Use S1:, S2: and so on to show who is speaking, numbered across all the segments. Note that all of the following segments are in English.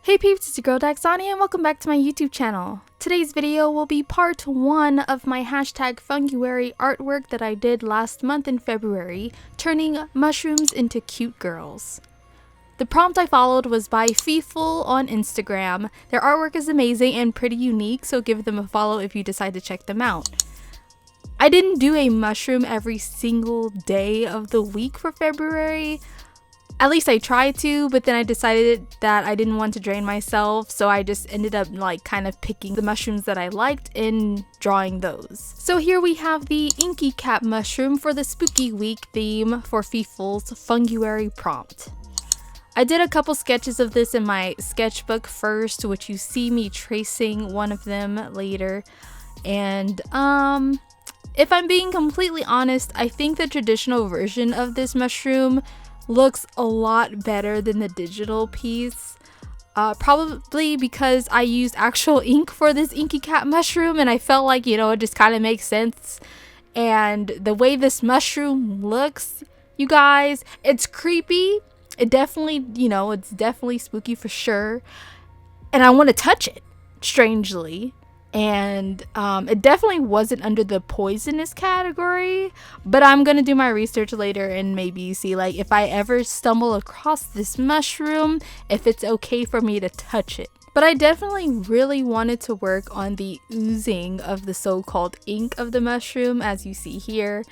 S1: Hey peeps, it's your girl Daxaniart and welcome back to my YouTube channel. Today's video will be part 1 of my hashtag Funguary artwork that I did last month in February, turning mushrooms into cute girls. The prompt I followed was by Feeful on Instagram. Their artwork is amazing and pretty unique, so give them a follow if you decide to check them out. I didn't do a mushroom every single day of the week for February. At least I tried to, but then I decided that I didn't want to drain myself, so I just ended up kind of picking the mushrooms that I liked and drawing those. So here we have the Inky Cap Mushroom for the Spooky Week theme for Feeful's Funguary prompt. I did a couple sketches of this in my sketchbook first, which you see me tracing one of them later. And if I'm being completely honest, I think the traditional version of this mushroom looks a lot better than the digital piece, probably because I used actual ink for this Inky Cap Mushroom and I felt like, it just kind of makes sense. And the way this mushroom looks, you guys, it's creepy. It definitely, it's definitely spooky for sure. And I want to touch it, strangely. And it definitely wasn't under the poisonous category, but I'm gonna do my research later and maybe see if I ever stumble across this mushroom, if it's okay for me to touch it. But I definitely really wanted to work on the oozing of the so-called ink of the mushroom, as you see here.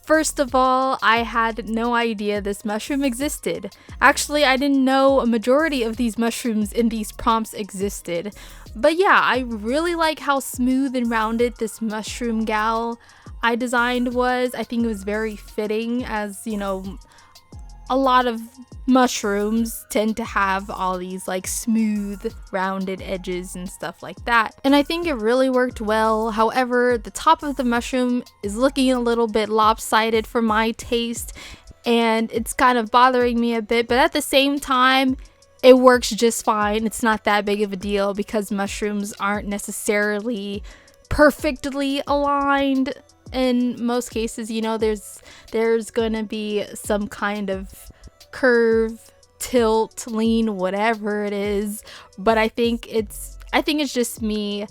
S1: First of all, I had no idea this mushroom existed. Actually, I didn't know a majority of these mushrooms in these prompts existed. But yeah, I really like how smooth and rounded this mushroom gal I designed was. I think it was very fitting, as a lot of mushrooms tend to have all these smooth rounded edges and stuff like that, and I think it really worked well. However, the top of the mushroom is looking a little bit lopsided for my taste, and it's kind of bothering me a bit, but at the same time it works just fine. It's not that big of a deal because mushrooms aren't necessarily perfectly aligned. In most cases, there's gonna be some kind of curve, tilt, lean, whatever it is. But I think it's just me,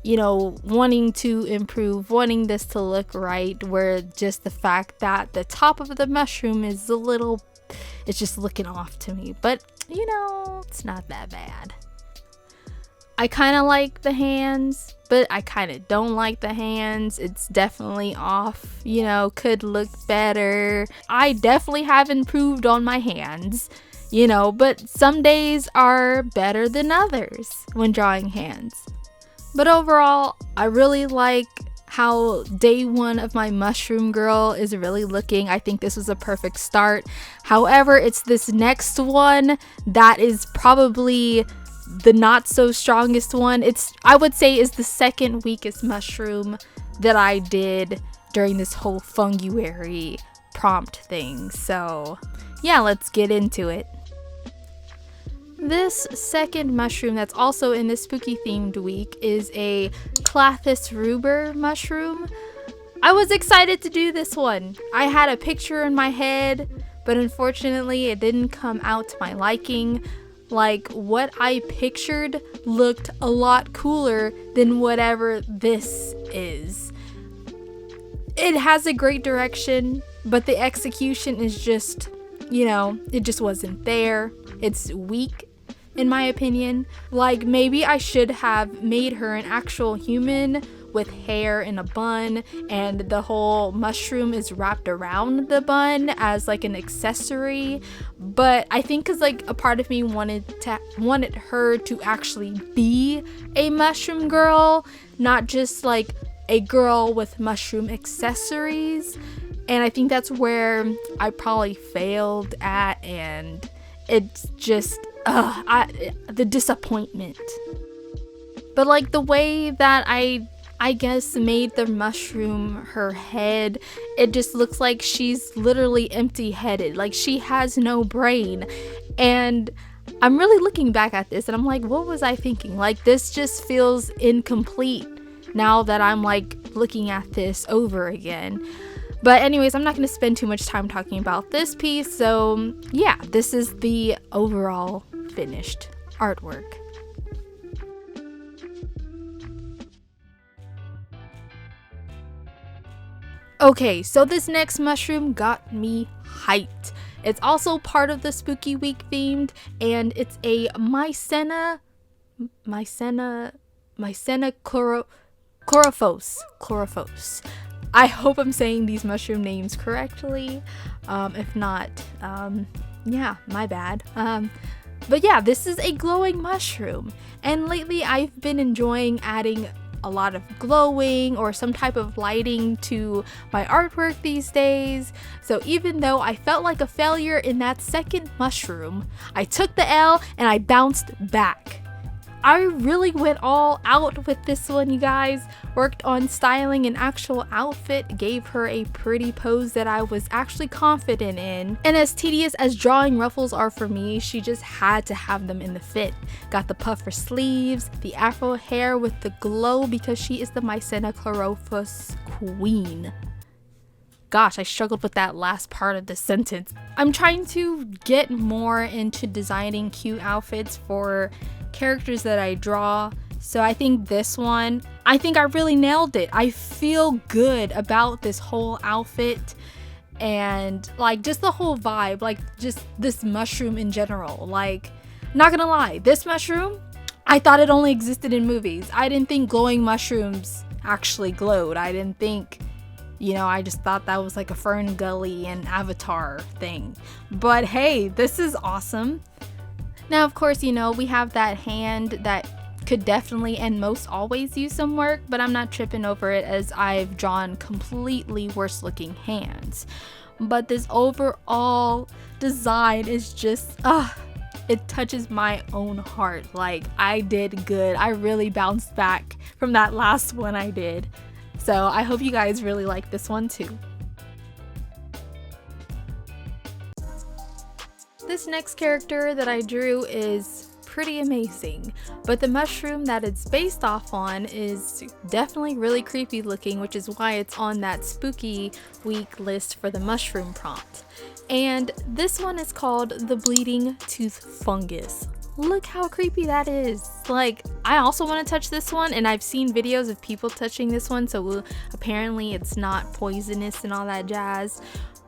S1: wanting to improve, wanting this to look right, where just the fact that the top of the mushroom is it's just looking off to me. But it's not that bad. I kind of like the hands, but I kind of don't like the hands. It's definitely off, could look better. I definitely have improved on my hands, but some days are better than others when drawing hands. But overall, I really like how day 1 of my mushroom girl is really looking. I think this was a perfect start. However, it's this next one that is probably the not so strongest one. I would say is the second weakest mushroom that I did during this whole Funguary prompt thing. So yeah, let's get into it. This second mushroom that's also in this spooky themed week is a Calathus rubor mushroom. I was excited to do this one. I had a picture in my head, but unfortunately it didn't come out to my liking. What I pictured looked a lot cooler than whatever this is. It has a great direction, but the execution is just, it just wasn't there. It's weak, in my opinion. Maybe I should have made her an actual human with hair in a bun, and the whole mushroom is wrapped around the bun as an accessory. But I think because a part of me wanted her to actually be a mushroom girl, not just a girl with mushroom accessories. And I think that's where I probably failed at, and it's just the disappointment. But the way that I guess made the mushroom her head, it just looks like she's literally empty-headed. She has no brain. And I'm really looking back at this and I'm what was I thinking? This just feels incomplete now that I'm looking at this over again. But anyways, I'm not going to spend too much time talking about this piece. So yeah, this is the overall finished artwork. Okay, so this next mushroom got me hyped. It's also part of the spooky week themed, and it's a Mycena chlorophyos. I hope I'm saying these mushroom names correctly. If not, yeah, my bad. But yeah, this is a glowing mushroom, and lately I've been enjoying adding a lot of glowing or some type of lighting to my artwork these days. So even though I felt like a failure in that second mushroom, I took the L and I bounced back. I really went all out with this one, you guys. Worked on styling an actual outfit, gave her a pretty pose that I was actually confident in. And as tedious as drawing ruffles are for me, she just had to have them in the fit. Got the puffer sleeves, the afro hair with the glow because she is the Mycena chlorophyos queen. Gosh, I struggled with that last part of the sentence. I'm trying to get more into designing cute outfits for characters that I draw. So I think this one, I think I really nailed it. I feel good about this whole outfit and like just the whole vibe, like just this mushroom in general. Like, not gonna lie, this mushroom, I thought it only existed in movies. I didn't think glowing mushrooms actually glowed. I didn't think, you know, I just thought that was like a Fern Gully and Avatar thing. But hey, this is awesome. Now, of course, you know, we have that hand that could definitely and most always use some work, but I'm not tripping over it as I've drawn completely worse looking hands. But this overall design is just, it touches my own heart. Like, I did good. I really bounced back from that last one I did. So I hope you guys really like this one too. This next character that I drew is pretty amazing, but the mushroom that it's based off on is definitely really creepy looking, which is why it's on that spooky week list for the mushroom prompt. And this one is called the Bleeding Tooth Fungus. Look how creepy that is. Like, I also want to touch this one, and I've seen videos of people touching this one, so apparently it's not poisonous and all that jazz,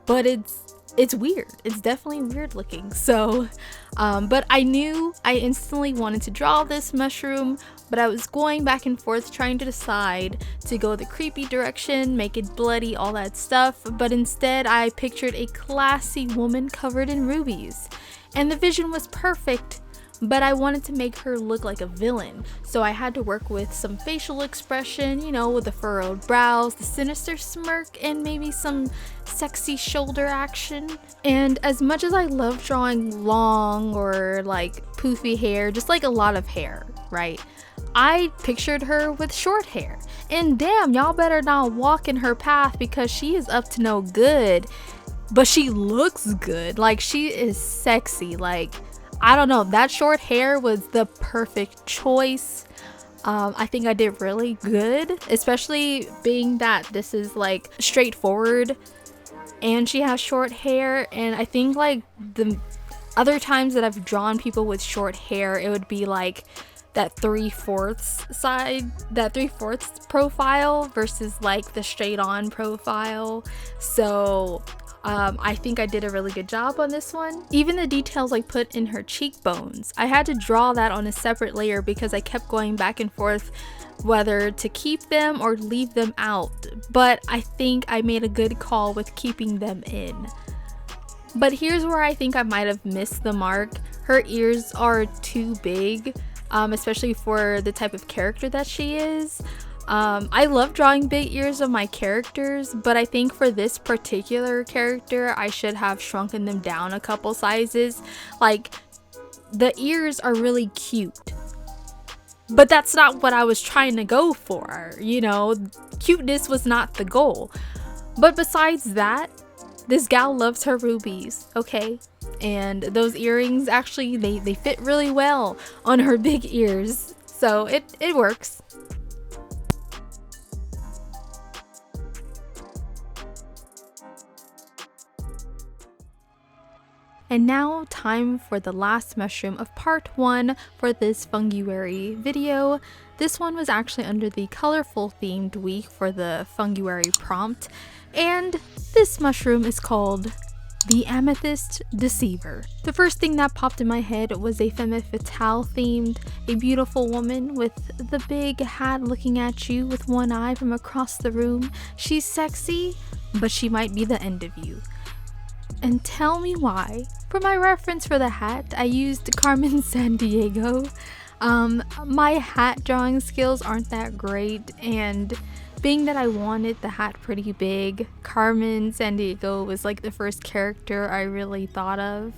S1: but it's weird. It's definitely weird looking. So, but I knew I instantly wanted to draw this mushroom, but I was going back and forth trying to decide to go the creepy direction, make it bloody, all that stuff. But instead, I pictured a classy woman covered in rubies, and the vision was perfect. But I wanted to make her look like a villain, so I had to work with some facial expression, you know, with the furrowed brows, the sinister smirk, and maybe some sexy shoulder action. And as much as I love drawing long or like poofy hair, just like a lot of hair, right? I pictured her with short hair. And damn, y'all better not walk in her path because she is up to no good. But she looks good. Like, she is sexy. Like, I don't know, that short hair was the perfect choice. I think I did really good, especially being that this is like straightforward and she has short hair. And I think like the other times that I've drawn people with short hair, it would be like that 3/4 side, that 3/4 profile versus like the straight on profile. So I think I did a really good job on this one. Even the details I put in her cheekbones, I had to draw that on a separate layer because I kept going back and forth whether to keep them or leave them out. But I think I made a good call with keeping them in. But here's where I think I might have missed the mark. Her ears are too big, especially for the type of character that she is. I love drawing big ears of my characters, but I think for this particular character, I should have shrunken them down a couple sizes. Like, the ears are really cute, but that's not what I was trying to go for. You know, cuteness was not the goal. But besides that, this gal loves her rubies, okay? And those earrings, actually, they fit really well on her big ears. So it works. And now time for the last mushroom of part 1 for this Funguary video. This one was actually under the colorful themed week for the Funguary prompt, and this mushroom is called the Amethyst Deceiver. The first thing that popped in my head was a femme fatale themed, a beautiful woman with the big hat looking at you with one eye from across the room. She's sexy, but she might be the end of you. And tell me why. For my reference for the hat, I used Carmen Sandiego. My hat drawing skills aren't that great, and being that I wanted the hat pretty big, Carmen Sandiego was like the first character I really thought of.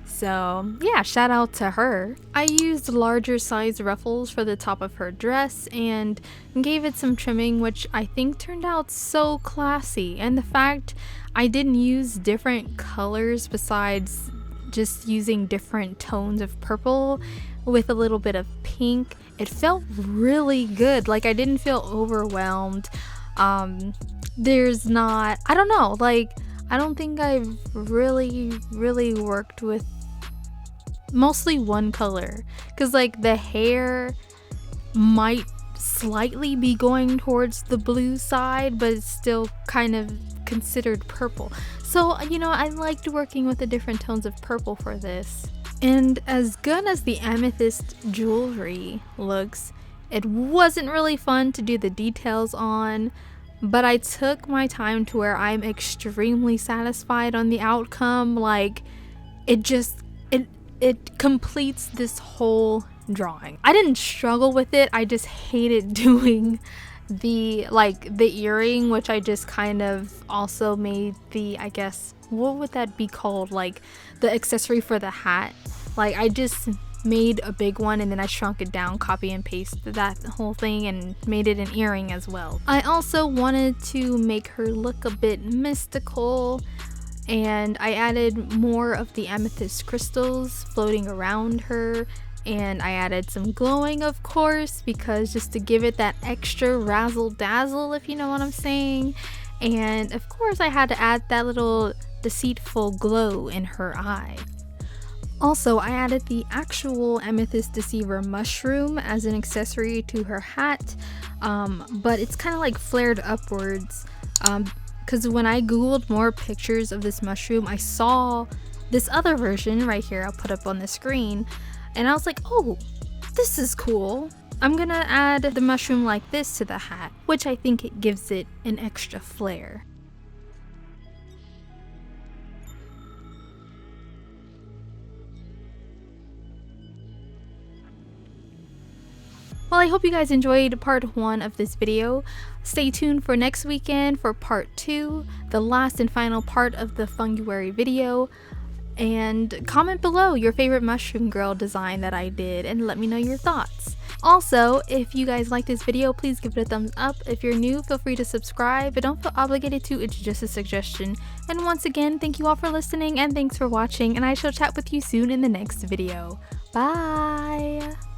S1: So yeah, shout out to her. I used larger size ruffles for the top of her dress and gave it some trimming, which I think turned out so classy. And the fact I didn't use different colors besides just using different tones of purple with a little bit of pink, it felt really good. Like, I didn't feel overwhelmed. There's not, I don't know, like, I don't think I've really worked with mostly one color, because like the hair might slightly be going towards the blue side, but it's still kind of considered purple. So, you know, I liked working with the different tones of purple for this. And as good as the amethyst jewelry looks, it wasn't really fun to do the details on, but I took my time to where I'm extremely satisfied on the outcome. Like, it completes this whole drawing. I didn't struggle with it, I just hated doing the earring, which I just kind of also made the, I guess, what would that be called, like the accessory for the hat. Like, I just made a big one and then I shrunk it down, copy and paste that whole thing, and made it an earring as well. I also wanted to make her look a bit mystical, and I added more of the amethyst crystals floating around her, and I added some glowing, of course, because just to give it that extra razzle dazzle, if you know what I'm saying. And of course I had to add that little deceitful glow in her eye. Also, I added the actual Amethyst Deceiver mushroom as an accessory to her hat, but it's kind of like flared upwards, because when I googled more pictures of this mushroom, I saw this other version right here I'll put up on the screen, and I was like, oh, this is cool. I'm gonna add the mushroom like this to the hat, which I think it gives it an extra flair. Well, I hope you guys enjoyed part 1 of this video. Stay tuned for next weekend for part 2, the last and final part of the Funguary video. And comment below your favorite mushroom girl design that I did and let me know your thoughts. Also, if you guys like this video, please give it a thumbs up. If you're new, feel free to subscribe, but don't feel obligated to, it's just a suggestion. And once again, thank you all for listening and thanks for watching, and I shall chat with you soon in the next video. Bye!